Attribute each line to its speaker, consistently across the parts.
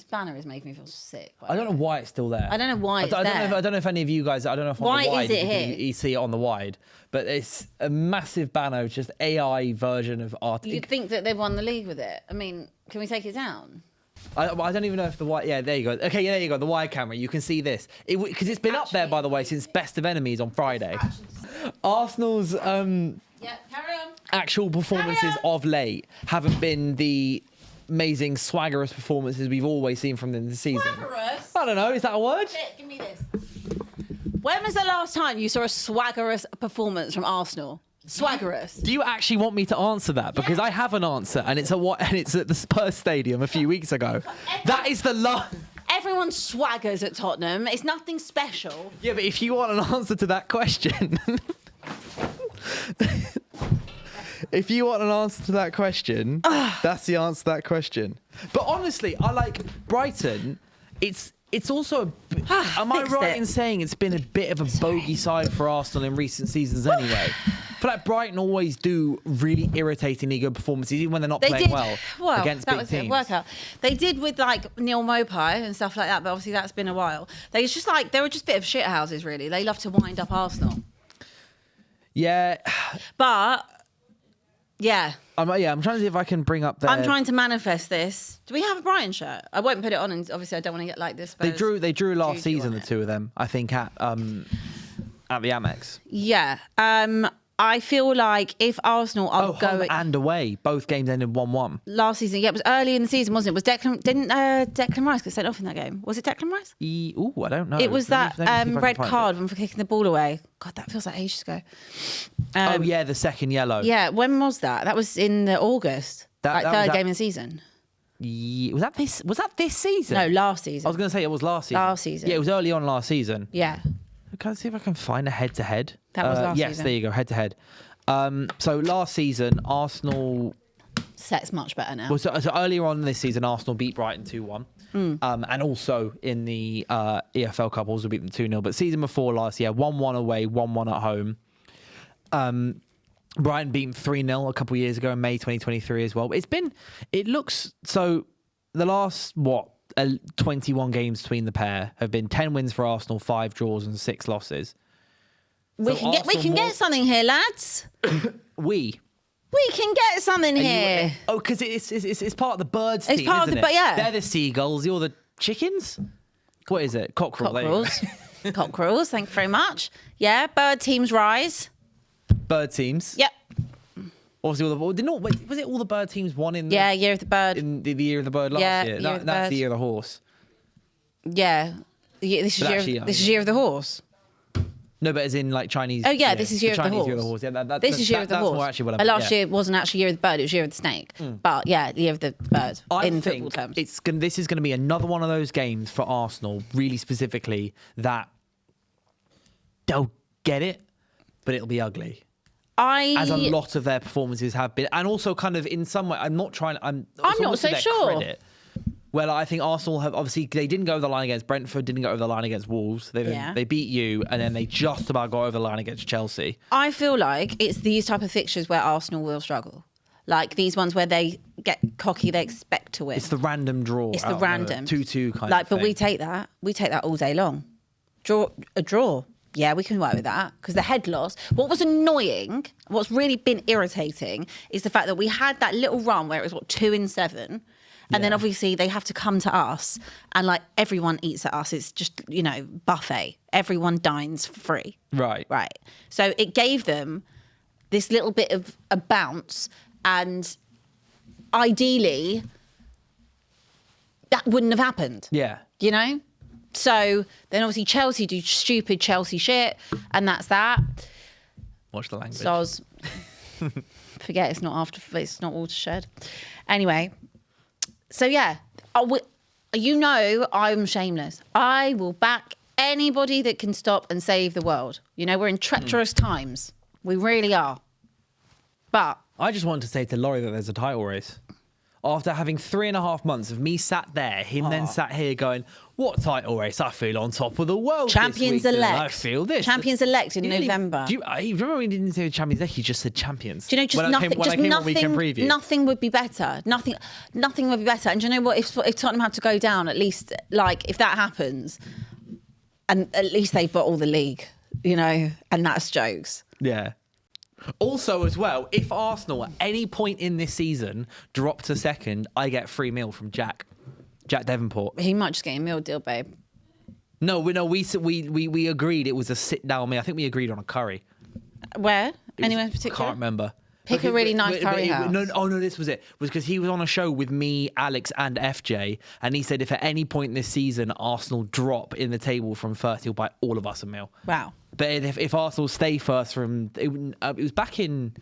Speaker 1: banner is making me feel sick.
Speaker 2: I don't know why it's still there.
Speaker 1: I don't know why it's there.
Speaker 2: I don't know if any of you guys. I don't know if on
Speaker 1: Why
Speaker 2: the wide
Speaker 1: is it here?
Speaker 2: you see it on the wide, but it's a massive banner, just AI version of art.
Speaker 1: You'd think that they've won the league with it. I mean, can we take it down?
Speaker 2: I don't even know if the wide. Yeah, there you go. Okay, yeah, there you go. The wide camera. You can see this because it's been up there, by the way, since Best of Enemies on Friday. Arsenal's
Speaker 1: Yeah, carry on.
Speaker 2: actual performances of late haven't been the amazing swaggerous performances we've always seen from them this season.
Speaker 1: Swaggerous?
Speaker 2: I don't know. Is that a word?
Speaker 1: Give me this. When was the last time you saw a swaggerous performance from Arsenal? Swaggerous.
Speaker 2: Do you actually want me to answer that? Because I have an answer, and it's at the Spurs Stadium a few weeks ago. That is the last.
Speaker 1: Everyone swaggers at Tottenham. It's nothing special.
Speaker 2: Yeah, but if you want an answer to that question, if you want an answer to that question, that's the answer to that question. But honestly, I like Brighton. It's also. Am I right in saying it's been a bit of a bogey side for Arsenal in recent seasons anyway? I feel like Brighton always do really irritatingly good performances, even when they're not playing well against big teams. That was a workout.
Speaker 1: They did with like Neil Mopai and stuff like that, but obviously that's been a while. They were just a bit of shit houses, really. They love to wind up Arsenal.
Speaker 2: Yeah,
Speaker 1: but yeah.
Speaker 2: I'm trying to see if I can bring up their...
Speaker 1: I'm trying to manifest this. Do we have a Brighton shirt? I won't put it on, and obviously I don't want to get like this.
Speaker 2: They drew last season, the two of them, I think, at the Amex.
Speaker 1: Yeah. I feel like if Arsenal are going...
Speaker 2: home and away. Both games ended 1-1.
Speaker 1: Last season, yeah, it was early in the season, wasn't it? Didn't Declan Rice get sent off in that game? Was it Declan Rice?
Speaker 2: I don't know.
Speaker 1: It was that red card for kicking the ball away. God, that feels like ages ago.
Speaker 2: The second yellow.
Speaker 1: Yeah, when was that? That was in the August. Third game of the season.
Speaker 2: Was that this season?
Speaker 1: No, last season.
Speaker 2: I was going to say it was last season.
Speaker 1: Last season.
Speaker 2: Yeah, it was early on last season.
Speaker 1: Yeah.
Speaker 2: Can I see if I can find a head-to-head?
Speaker 1: That was last season.
Speaker 2: Yes, there you go, head-to-head. So last season, Arsenal...
Speaker 1: Set's much better now.
Speaker 2: Well, so earlier on this season, Arsenal beat Brighton 2-1. And also in the EFL Cup, also beat them 2-0. But season before last year, 1-1 away, 1-1 at home. Brighton beat them 3-0 a couple of years ago in May 2023 as well. It looks... So the last, 21 games between the pair have been 10 wins for Arsenal, 5 draws and 6 losses.
Speaker 1: We can get something here, lads. We can get something here.
Speaker 2: Because it's part of the birds team,
Speaker 1: It's part of the... Yeah.
Speaker 2: They're the seagulls. You're the chickens? What is it?
Speaker 1: Cockerels. Cockerels, thank you very much. Yeah, bird teams rise.
Speaker 2: Bird teams?
Speaker 1: Yep.
Speaker 2: Obviously, was it all the bird teams won in
Speaker 1: Year of the Bird.
Speaker 2: In the Year of the Bird last year? That's the Year of the Horse.
Speaker 1: Yeah. This is Year of the Horse.
Speaker 2: No, but as in like Chinese.
Speaker 1: Oh yeah, this is Year of the Horse.
Speaker 2: Year of the Horse. Yeah,
Speaker 1: this is Year of the Horse.
Speaker 2: More actually what
Speaker 1: last year wasn't actually Year of the Bird; it was Year of the Snake. But yeah, Year of the Bird in football terms.
Speaker 2: This is going to be another one of those games for Arsenal, really specifically, that they'll get it, but it'll be ugly. As a lot of their performances have been, and also kind of in some way, I'm not so sure. Credit, well, I think Arsenal have obviously they didn't go over the line against Brentford, didn't go over the line against Wolves. They beat you, and then they just about got over the line against Chelsea.
Speaker 1: I feel like it's these type of fixtures where Arsenal will struggle, like these ones where they get cocky, they expect to win.
Speaker 2: It's the random draw.
Speaker 1: It's the random
Speaker 2: 2-2 kind of thing.
Speaker 1: But we take that all day long. A draw. Yeah, we can work with that because the head loss. What was annoying, what's really been irritating, is the fact that we had that little run where it was 2-7. And then obviously they have to come to us and like everyone eats at us. It's just, buffet. Everyone dines for free.
Speaker 2: Right.
Speaker 1: So it gave them this little bit of a bounce, and ideally that wouldn't have happened.
Speaker 2: Yeah.
Speaker 1: So then obviously Chelsea do stupid Chelsea shit, and that's that.
Speaker 2: Watch the language.
Speaker 1: Soz. Forget it's not watershed. Anyway. So yeah, I'm shameless. I will back anybody that can stop and save the world. We're in treacherous times. We really are. But
Speaker 2: I just wanted to say to Laurie that there's a title race. after having 3.5 months of me sat there, him then sat here going, what title race? I feel on top of the world.
Speaker 1: Champions
Speaker 2: this week,
Speaker 1: elect.
Speaker 2: I feel this.
Speaker 1: Champions elect in November.
Speaker 2: Do you remember when he didn't say champions elect? He just said champions.
Speaker 1: Do you know, just nothing would be better. Nothing would be better. And do you know what? If Tottenham have to go down, at least, like, if that happens, and at least they've got all the league, you know, and that's jokes.
Speaker 2: Yeah. Also, as well, if Arsenal at any point in this season drop to second, I get free meal from Jack Devonport.
Speaker 1: He might just get a meal deal, babe.
Speaker 2: No, we agreed it was a sit down meal. I think we agreed on a curry.
Speaker 1: Where? Anywhere in particular?
Speaker 2: Can't remember.
Speaker 1: Pick a really nice curry house.
Speaker 2: No, this was it. It was because he was on a show with me, Alex, and FJ, and he said if at any point this season Arsenal drop in the table from first, he'll buy all of us a meal.
Speaker 1: Wow.
Speaker 2: But if Arsenal stay first from, it was back in,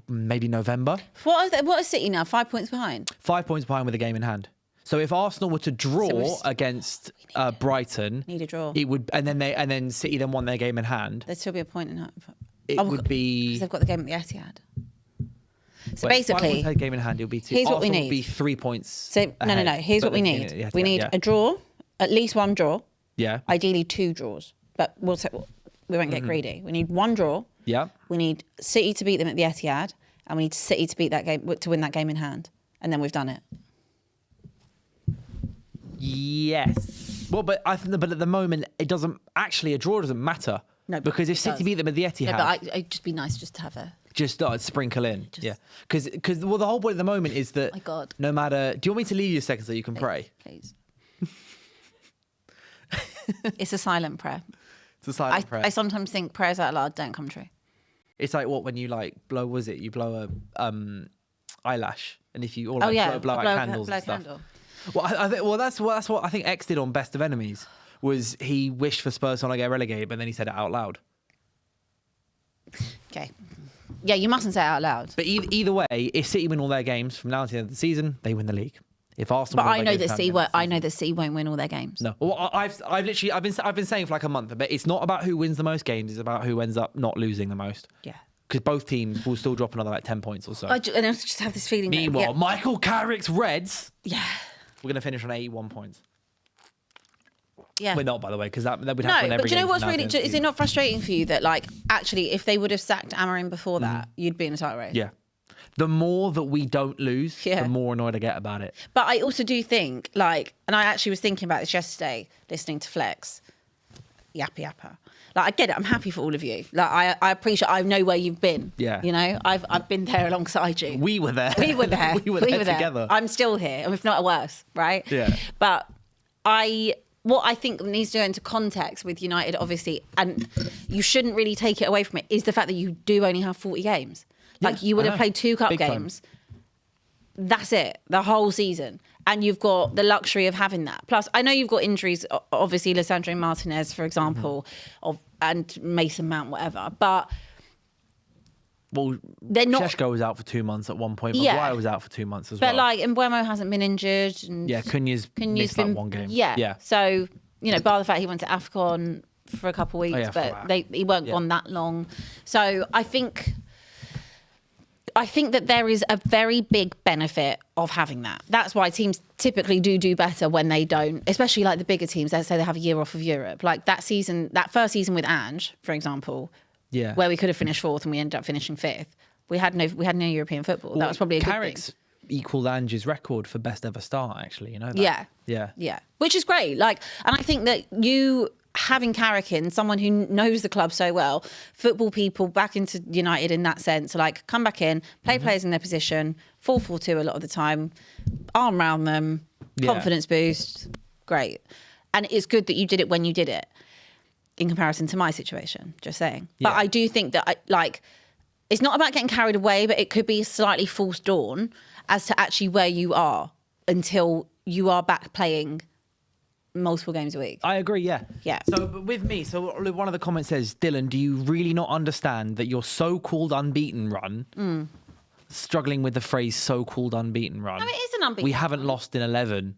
Speaker 2: maybe November.
Speaker 1: What is City now? 5 points behind?
Speaker 2: 5 points behind with a game in hand. So if Arsenal were to draw against Brighton,
Speaker 1: need a draw.
Speaker 2: It would, and then City then won their game in hand.
Speaker 1: There'd still be a point in hand.
Speaker 2: It would be
Speaker 1: because they've got the game at the Etihad. So
Speaker 2: basically, if game in hand, it'll be 2.
Speaker 1: Here's what we
Speaker 2: Arsenal
Speaker 1: need.
Speaker 2: Would be 3 points.
Speaker 1: So no. Here's what we need. We need a draw, at least one draw.
Speaker 2: Yeah.
Speaker 1: Ideally 2 draws, but we won't get greedy. We need 1 draw.
Speaker 2: Yeah.
Speaker 1: We need City to beat them at the Etihad, and we need City to beat that game to win that game in hand, and then we've done it.
Speaker 2: Yes. Well, but at the moment, it doesn't actually. A draw doesn't matter. No, because if City beat them at the Etihad,
Speaker 1: no, but it'd just be nice just to have a
Speaker 2: sprinkle in. Yeah, because the whole point at the moment is that
Speaker 1: my God.
Speaker 2: No matter. Do you want me to leave you a second so you can pray?
Speaker 1: Please. It's a silent prayer.
Speaker 2: It's a silent prayer.
Speaker 1: I sometimes think prayers out loud don't come true.
Speaker 2: It's like when you blow. Was it you blow a eyelash, and if you all blow out candles and stuff. Well, that's what I think X did on Best of Enemies. Was he wished for Spurs to not get relegated, but then he said it out loud.
Speaker 1: Okay. Yeah, you mustn't say it out loud.
Speaker 2: But either way, if City win all their games from now to the end of the season, they win the league. If Arsenal,
Speaker 1: but I know that City won't win all their games.
Speaker 2: No, well, I've been saying for like a month, but it's not about who wins the most games. It's about who ends up not losing the most.
Speaker 1: Yeah.
Speaker 2: Because both teams will still drop another 10 points or so.
Speaker 1: And I just have this feeling.
Speaker 2: Meanwhile, Michael Carrick's Reds.
Speaker 1: Yeah.
Speaker 2: We're going to finish on 81 points.
Speaker 1: Yeah.
Speaker 2: We're not, by the way, because that would happen every game.
Speaker 1: But do you know what's really... Is it not frustrating for you that, like, actually, if they would have sacked Amorim before that, you'd be in a title race?
Speaker 2: Yeah. The more that we don't lose, the more annoyed I get about it.
Speaker 1: But I also do think, like... And I actually was thinking about this yesterday, listening to Flex. Yappa yappa. Like, I get it. I'm happy for all of you. Like, I appreciate... I know where you've been.
Speaker 2: Yeah.
Speaker 1: You know? I've been there alongside you.
Speaker 2: We were there.
Speaker 1: We were there.
Speaker 2: we were there together.
Speaker 1: I'm still here, and if not worse, right?
Speaker 2: Yeah.
Speaker 1: But what I think needs to go into context with United, obviously, and you shouldn't really take it away from it, is the fact that you do only have 40 games. Like, you would have played 2 cup games. That's it, the whole season. And you've got the luxury of having that. Plus, I know you've got injuries, obviously, Lisandro Martinez, for example, and Mason Mount, whatever. But...
Speaker 2: Well,
Speaker 1: they're not.
Speaker 2: Šeško was out for 2 months at one point. Maguire was out for 2 months as well.
Speaker 1: But like, Mbeumo hasn't been injured. And
Speaker 2: Cunha's missed that one game.
Speaker 1: Yeah. So, bar the fact he went to AFCON for a couple of weeks, but he weren't gone that long. So I think that there is a very big benefit of having that. That's why teams typically do better when they don't, especially like the bigger teams. Let's say they have a year off of Europe. Like that first season with Ange, for example.
Speaker 2: Yeah.
Speaker 1: Where we could have finished 4th and we ended up finishing 5th. We had no European football. Well, that was probably a
Speaker 2: Carrick's
Speaker 1: good thing.
Speaker 2: Equalled Ange's record for best ever start, actually. You know that?
Speaker 1: Yeah. Which is great. Like, and I think that you having Carrick in, someone who knows the club so well, football people back into United in that sense, like come back in, play players in their position, 4-4-2 a lot of the time, arm around them, confidence boost, great. And it's good that you did it when you did it. In comparison to my situation, just saying. Yeah. But I do think that, it's not about getting carried away, but it could be a slightly false dawn as to actually where you are until you are back playing multiple games a week.
Speaker 2: I agree, yeah.
Speaker 1: Yeah.
Speaker 2: So with me, one of the comments says, Dylan, do you really not understand that your so-called unbeaten run, struggling with the phrase so-called unbeaten run.
Speaker 1: No, it is an unbeaten
Speaker 2: We haven't lost in 11